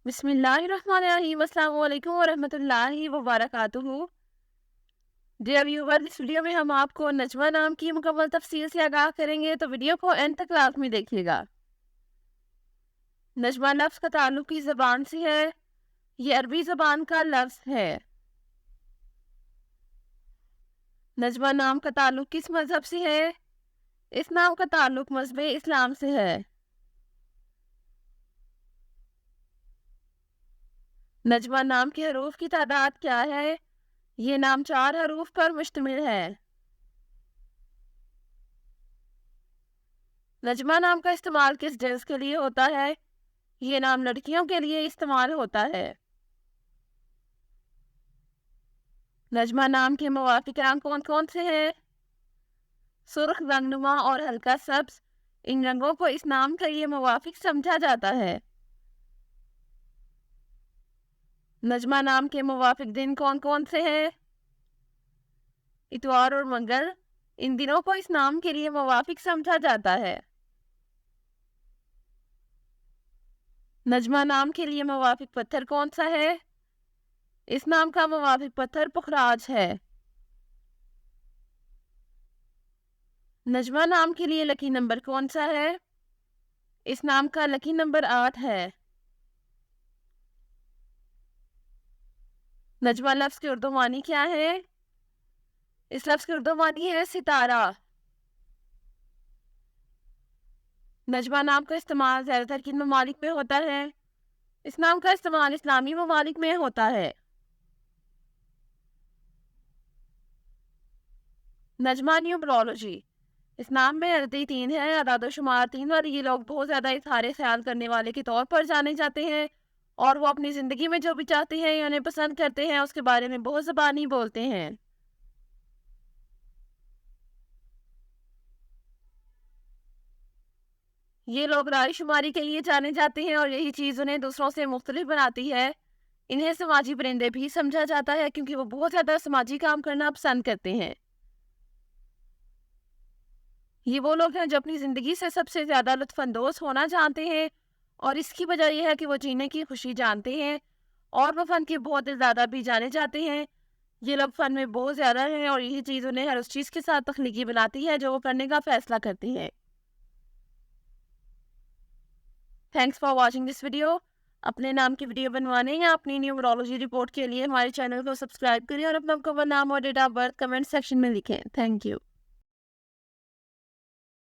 بسم اللہ الرحمن الرحیم۔ السلام علیکم ورحمۃ اللہ وبرکاتہ۔ ڈیئر ویور، اس ویڈیو میں ہم آپ کو نجمہ نام کی مکمل تفصیل سے آگاہ کریں گے، تو ویڈیو کو اینڈ تک لازمی دیکھیے گا۔ نجمہ لفظ کا تعلق کس زبان سے ہے؟ یہ عربی زبان کا لفظ ہے۔ نجمہ نام کا تعلق کس مذہب سے ہے؟ اس نام کا تعلق مذہب اسلام سے ہے۔ نجمہ نام کے حروف کی تعداد کیا ہے؟ یہ نام 4 حروف پر مشتمل ہے۔ نجمہ نام کا استعمال کس جنس کے لیے ہوتا ہے؟ یہ نام لڑکیوں کے لیے استعمال ہوتا ہے۔ نجمہ نام کے موافق رنگ کون کون سے ہیں؟ سرخ، رنگنما اور ہلکا سبز، ان رنگوں کو اس نام کے لیے موافق سمجھا جاتا ہے۔ نجمہ نام کے موافق دن کون کون سے ہیں؟ اتوار اور منگل، ان دنوں کو اس نام کے لیے موافق سمجھا جاتا ہے۔ نجمہ نام کے لیے موافق پتھر کون سا ہے؟ اس نام کا موافق پتھر پخراج ہے۔ نجمہ نام کے لیے لکی نمبر کون سا ہے؟ اس نام کا لکی نمبر 8 ہے۔ نجمہ لفظ کی اردو معنی کیا ہے؟ اس لفظ کی اردو معنی ہے ستارہ۔ نجمہ نام کا استعمال زیادہ تر کن ممالک میں ہوتا ہے؟ اس نام کا استعمال اسلامی ممالک میں ہوتا ہے۔ نجمہ نیومرولوجی، اس نام میں عددی 3 ہے، اعداد و شمار 3، اور یہ لوگ بہت زیادہ اظہار خیال کرنے والے کے طور پر جانے جاتے ہیں، اور وہ اپنی زندگی میں جو بھی چاہتے ہیں یا انہیں پسند کرتے ہیں اس کے بارے میں بہت زبانی بولتے ہیں۔ یہ لوگ رائے شماری کے لیے جانے جاتے ہیں، اور یہی چیز انہیں دوسروں سے مختلف بناتی ہے۔ انہیں سماجی پرندے بھی سمجھا جاتا ہے کیونکہ وہ بہت زیادہ سماجی کام کرنا پسند کرتے ہیں۔ یہ وہ لوگ ہیں جو اپنی زندگی سے سب سے زیادہ لطف اندوز ہونا جانتے ہیں، اور اس کی وجہ یہ ہے کہ وہ جینے کی خوشی جانتے ہیں، اور وہ فن کے بہت زیادہ بھی جانے جاتے ہیں۔ یہ لوگ فن میں بہت زیادہ ہیں، اور یہی چیز انہیں ہر اس چیز کے ساتھ تخلیقی بناتی ہے جو وہ کرنے کا فیصلہ کرتے ہیں۔ Thanks for watching this video. اپنے نام کی ویڈیو بنوانے یا اپنی نیومرولوجی رپورٹ کے لیے ہمارے چینل کو سبسکرائب کریں، اور اپنا مکمل نام اور date of birth comment section میں لکھیں۔ Thank you.